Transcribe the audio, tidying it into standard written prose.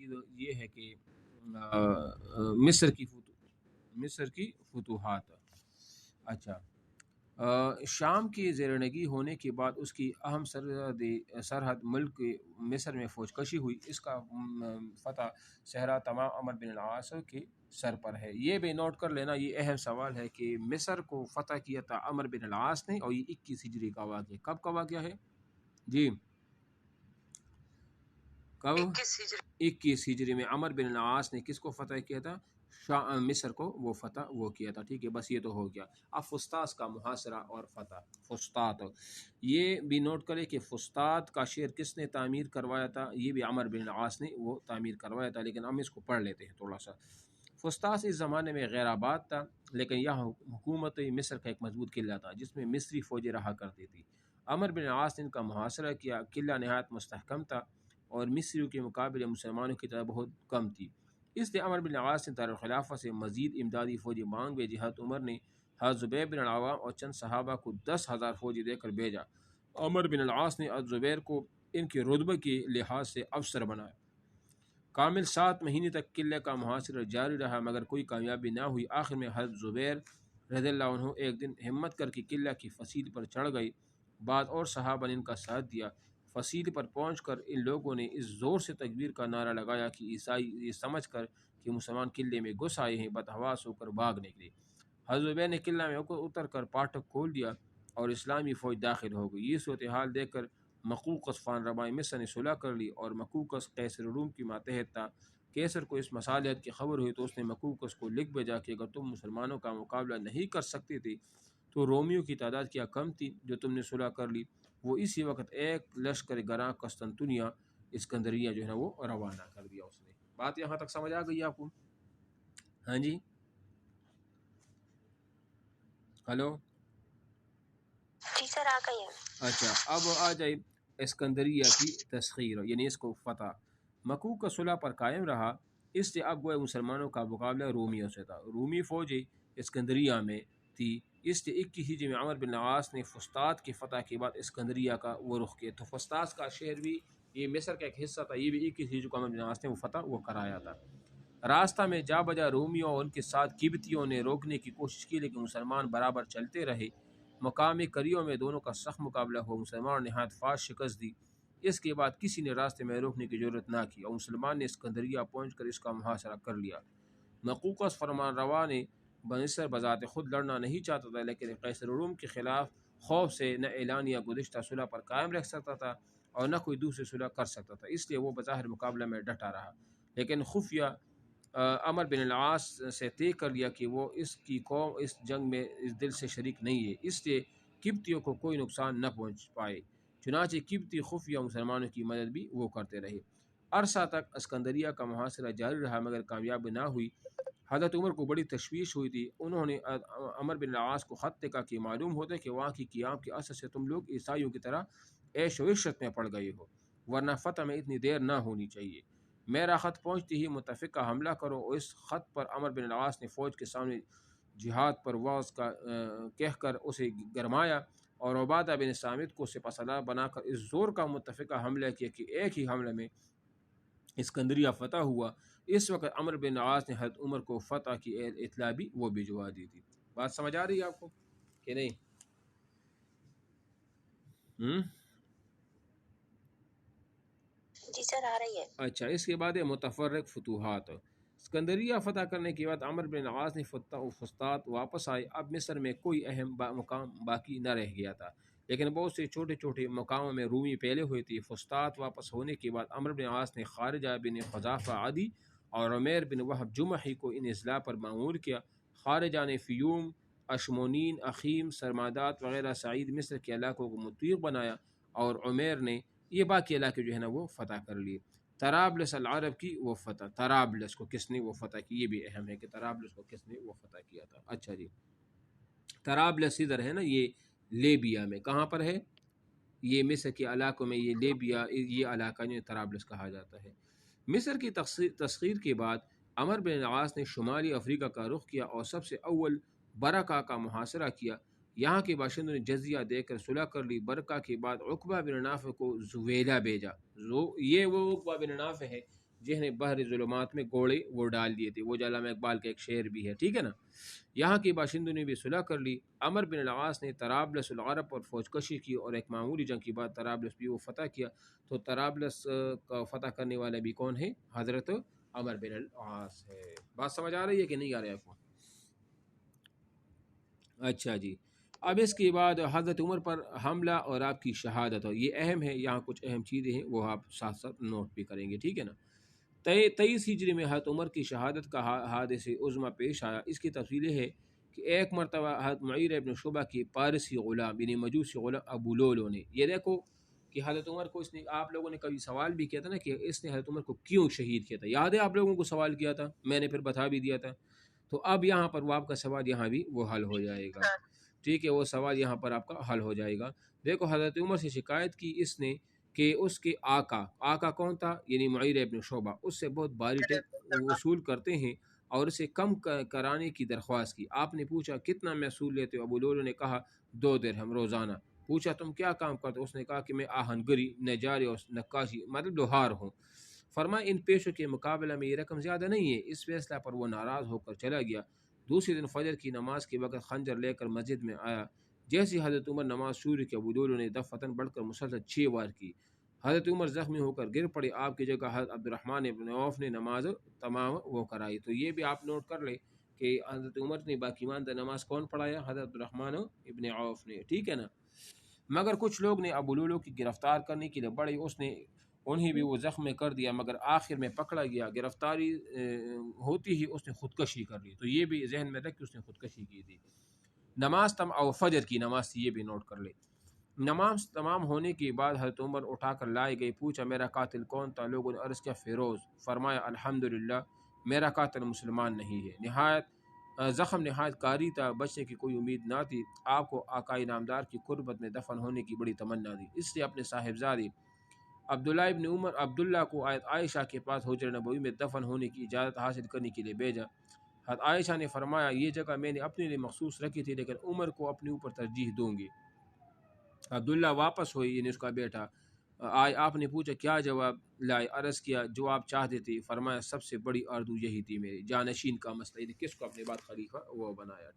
چیز یہ ہے کہ مصر کی فتوحات. اچھا، شام کی زیرنگی ہونے کے بعد اس کی اہم سرحد ملک مصر میں فوج کشی ہوئی. اس کا فتح صحرا تمام عمر بن العاص کے سر پر ہے. یہ بھی نوٹ کر لینا، یہ اہم سوال ہے کہ مصر کو فتح کیا تھا عمر بن العاص نے، اور یہ 21 ہجری کا واقعہ. کب کا واقعہ ہے جی؟ کب؟ 21 ہجری میں عمر بن العاص نے کس کو فتح کیا تھا؟ مصر کو وہ فتح وہ کیا تھا. ٹھیک ہے، بس یہ تو ہو گیا. اب فسطاط کا محاصرہ اور فتح. فسطاط، یہ بھی نوٹ کرے کہ فسطاط کا شہر کس نے تعمیر کروایا تھا؟ یہ بھی عمر بن العاص نے وہ تعمیر کروایا تھا. لیکن ہم اس کو پڑھ لیتے ہیں تھوڑا سا. فسطاط اس زمانے میں غیر آباد تھا، لیکن یہاں حکومت مصر کا ایک مضبوط قلعہ تھا جس میں مصری فوجیں رہا کرتی تھی. عمر بن العاص نے ان کا محاصرہ کیا. قلعہ نہایت مستحکم تھا اور مصریوں کے مقابلے مسلمانوں کی تعداد بہت کم تھی. اس لیے عمر بن العاص نے دارالخلافہ سے مزید امدادی فوجی مانگ بھیجی. حضرت عمر نے حضرت زبیر بن العوام اور چند صحابہ کو 10,000 فوجی دے کر بھیجا. عمر بن العاص نے حضرت زبیر کو ان کے رتبے کے لحاظ سے افسر بنایا. کامل 7 مہینے تک قلعے کا محاصرہ جاری رہا مگر کوئی کامیابی نہ ہوئی. آخر میں حضرت زبیر رضی اللہ عنہ ایک دن ہمت کر کے قلعہ کی فصیل پر چڑھ گئی. بعد اور صحابہ نے ان کا ساتھ دیا. فصیل پر پہنچ کر ان لوگوں نے اس زور سے تکبیر کا نعرہ لگایا کہ عیسائی یہ سمجھ کر کہ مسلمان قلعے میں گھس آئے ہیں بتحواس ہو کر بھاگ نکلے. حضرت زبیر نے قلعہ میں اتر کر پھاٹک کھول دیا اور اسلامی فوج داخل ہو گئی. یہ صورتحال دیکھ کر مقوقس فرمانروای مصر نے صلح کر لی اور مقوقس قیصر روم کی ماتحت تھا. قیصر کو اس مصالحت کی خبر ہوئی تو اس نے مقوقس کو لکھ بھیجا کہ اگر تم مسلمانوں کا مقابلہ نہیں کر سکتے تھے تو رومیوں کی تعداد کیا کم تھی جو تم نے صلح کر لی. وہ اسی وقت ایک لشکر گراں قسطنطنیہ اسکندریہ جو ہے نا وہ روانہ کر دیا اس نے. بات یہاں تک سمجھ آ گئی آپ کو؟ ہاں جی، ہلو جی سر آ گئی ہے. اچھا، اب آ جائے اسکندریہ کی تسخیر، یعنی اس کو فتح. مکوک کا صلح پر قائم رہا، اس سے اب گوئے مسلمانوں کا مقابلہ رومیوں سے تھا. رومی فوجیں اسکندریہ میں تھی، اس لیے 21 ہجری میں عمر بن العاص نے فسطاط کی فتح کے بعد اسکندریہ کا وہ رخ کیا. تو فسطاط کا شہر بھی یہ مصر کا ایک حصہ تھا. یہ بھی 21 ہجری کو عمر بن العاص نے وہ فتح وہ کرایا تھا. راستہ میں جا بجا رومیوں اور ان کے ساتھ قبطیوں نے روکنے کی کوشش کی لیکن مسلمان برابر چلتے رہے. مقامی کریوں میں دونوں کا سخت مقابلہ ہوا. مسلمانوں نے نہایت فاش شکست دی. اس کے بعد کسی نے راستے میں روکنے کی ضرورت نہ کی اور مسلمان نے اسکندریہ پہنچ کر اس کا محاصرہ کر لیا. مقوقس فرمان روا نے مصر بذات خود لڑنا نہیں چاہتا تھا، لیکن قیصر روم کے خلاف خوف سے نہ اعلانیہ گزشتہ صلح پر قائم رکھ سکتا تھا اور نہ کوئی دوسری صلح کر سکتا تھا. اس لیے وہ بظاہر مقابلہ میں ڈٹا رہا، لیکن خفیہ عمر بن العاص سے طے کر لیا کہ وہ اس کی قوم اس جنگ میں اس دل سے شریک نہیں ہے، اس لیے قبطیوں کو کوئی نقصان نہ پہنچ پائے. چنانچہ قبطی خفیہ مسلمانوں کی مدد بھی وہ کرتے رہے. عرصہ تک اسکندریہ کا محاصرہ جاری رہا مگر کامیاب نہ ہوئی. حضرت عمر کو بڑی تشویش ہوئی تھی. انہوں نے عمر بن العاص کو خط لکھا کہ معلوم ہوتا ہے کہ وہاں کی قیام کے اثر سے تم لوگ عیسائیوں کی طرح عیش و عشرت میں پڑ گئے ہو، ورنہ فتح میں اتنی دیر نہ ہونی چاہیے. میرا خط پہنچتے ہی متفقہ حملہ کرو. اور اس خط پر عمر بن العاص نے فوج کے سامنے جہاد پر واز کا کہہ کر اسے گرمایا اور عبادہ بن صامت کو سپہ سالار بنا کر اس زور کا متفقہ حملہ کیا کہ ایک ہی حملے میں اسکندریہ فتح ہوا. اس وقت عمر بن العاص نے حضرت عمر کو فتح کی اطلاع بھی وہ بھجوا دی تھی. بات سمجھ آ رہی ہے آپ کو کہ نہیں؟ جی سر آ رہی ہے. اچھا، اس کے بعد ہے متفرق فتوحات. اسکندریہ فتح کرنے کے بعد عمر بن العاص نے فسطاط واپس آئے. اب مصر میں کوئی اہم مقام باقی نہ رہ گیا تھا، لیکن بہت سے چھوٹے چھوٹے مقاموں میں رومی پھیلے ہوئے تھے. فسطاط واپس ہونے کے بعد عمر بن العاص نے خارجہ بن حذافہ عدی اور عمیر بن وہب جمحی کو ان اضلاع پر مأمور کیا. خارجہ نے فیوم، اشمونین، اخیم، سرمادات وغیرہ سعید مصر کے علاقوں کو مطیق بنایا اور عمیر نے یہ باقی علاقے جو ہے نا وہ فتح کر لیے. طرابلس العرب کی وہ فتح، طرابلس کو کس نے وہ فتح کی، یہ بھی اہم ہے کہ طرابلس کو کس نے وہ فتح کیا تھا. اچھا جی، طرابلس ادھر ہے نا، یہ لیبیا میں. کہاں پر ہے؟ یہ مصر کے علاقوں میں. یہ لیبیا یہ علاقہ جو طرابلس کہا جاتا ہے. مصر کی تسخیر کے بعد عمر بن العاص نے شمالی افریقہ کا رخ کیا اور سب سے اول برکہ کا محاصرہ کیا. یہاں کے باشندوں نے جزیہ دے کر صلح کر لی. برکہ کے بعد عقبہ بن نافع کو زویلہ بھیجا. یہ وہ عقبہ بن نافع ہے جنہیں بحر ظلمات میں گوڑے وہ ڈال دیے تھے. وہ علامہ اقبال کا ایک شعر بھی ہے. ٹھیک ہے نا. یہاں کے باشندوں نے بھی صلح کر لی. عمر بن العاص نے طرابلس العرب پر فوج کشی کی اور ایک معمولی جنگ کے بعد طرابلس بھی وہ فتح کیا. تو طرابلس کا فتح کرنے والا بھی کون ہے؟ حضرت عمر بن العاص ہے. بات سمجھ آ رہی ہے کہ نہیں آ رہی ہے آپ کو؟ اچھا جی. اب اس کے بعد حضرت عمر پر حملہ اور آپ کی شہادت، اور یہ اہم ہے، یہاں کچھ اہم چیزیں ہیں وہ آپ ساتھ ساتھ نوٹ بھی کریں گے. ٹھیک ہے نا. 23 ہجری میں حضرت عمر کی شہادت کا حادث عظمہ پیش آیا. اس کی تفصیل یہ ہے کہ ایک مرتبہ حضرت معیر ابن شعبہ کی پارسی غلام یعنی مجوسی غلام ابو لولو نے، یہ دیکھو کہ حضرت عمر کو اس نے، آپ لوگوں نے کبھی سوال بھی کیا تھا نا کہ اس نے حضرت عمر کو کیوں شہید کیا تھا، یاد ہے آپ لوگوں کو سوال کیا تھا، میں نے پھر بتا بھی دیا تھا. تو اب یہاں پر وہ آپ کا سوال یہاں بھی وہ حل ہو جائے گا. ٹھیک ہے، وہ سوال یہاں پر آپ کا حل ہو جائے گا. دیکھو حضرت عمر سے شکایت کی اس نے کہ اس کے آقا کون تھا؟ یعنی معیر ابن شعبہ اس سے بہت بھاری وصول کرتے ہیں اور اسے کم کرانے کی درخواست کی. آپ نے پوچھا کتنا محصول لیتے ہو؟ ابو لولو نے کہا 2 درہم روزانہ. پوچھا تم کیا کام کرتے ہو؟ اس نے کہا کہ میں آہن گری، نجاری اور نقاشی مطلب لوہار ہوں. فرمایا ان پیشوں کے مقابلہ میں یہ رقم زیادہ نہیں ہے. اس فیصلہ پر وہ ناراض ہو کر چلا گیا. دوسرے دن فجر کی نماز کے وقت خنجر لے کر مسجد میں آیا. جیسے حضرت عمر نماز شروع کی، ابو لولو نے دفعتاً بڑھ کر مسلسل 6 بار کی. حضرت عمر زخمی ہو کر گر پڑے. آپ کی جگہ حضرت عبد الرحمن ابن عوف نے نماز تمام وہ کرائی. تو یہ بھی آپ نوٹ کر لیں کہ حضرت عمر نے باقی ماندہ نماز کون پڑھایا؟ حضرت عبد الرحمن ابن عوف نے. ٹھیک ہے نا. مگر کچھ لوگ نے ابو لولو کی گرفتار کرنے کے لیے بڑے، اس نے انہیں بھی وہ زخم کر دیا، مگر آخر میں پکڑا گیا. گرفتاری ہوتی ہی اس نے خودکشی کر لی. تو یہ بھی ذہن میں رکھ کے اس نے خودکشی کی تھی. نماز فجر کی نماز تھی، یہ بھی نوٹ کر لے. نماز تمام ہونے کے بعد حضرت عمر اٹھا کر لائے گئے. پوچھا میرا قاتل کون تھا؟ لوگوں نے عرض کیا فیروز. فرمایا الحمدللہ میرا قاتل مسلمان نہیں ہے. زخم نہایت کاری تھا، بچنے کی کوئی امید نہ تھی. آپ کو آقا نامدار کی قربت میں دفن ہونے کی بڑی تمنا تھی، اس لیے اپنے صاحبزادی عبداللہ کو عائشہ کے پاس حجرہ نبوی میں دفن ہونے کی اجازت حاصل کرنے کے لیے بھیجا. حضرت عائشہ نے فرمایا یہ جگہ میں نے اپنے لیے مخصوص رکھی تھی، لیکن عمر کو اپنے اوپر ترجیح دوں گی. عبداللہ واپس ہوئی، یعنی اس کا بیٹا آئے. آپ نے پوچھا کیا جواب لائے؟ عرض کیا جو آپ چاہتے تھے. فرمایا سب سے بڑی آرزو یہی تھی میری. جانشین کا مسئلہ، کس کو اپنے بعد خلیفہ وہ بنایا.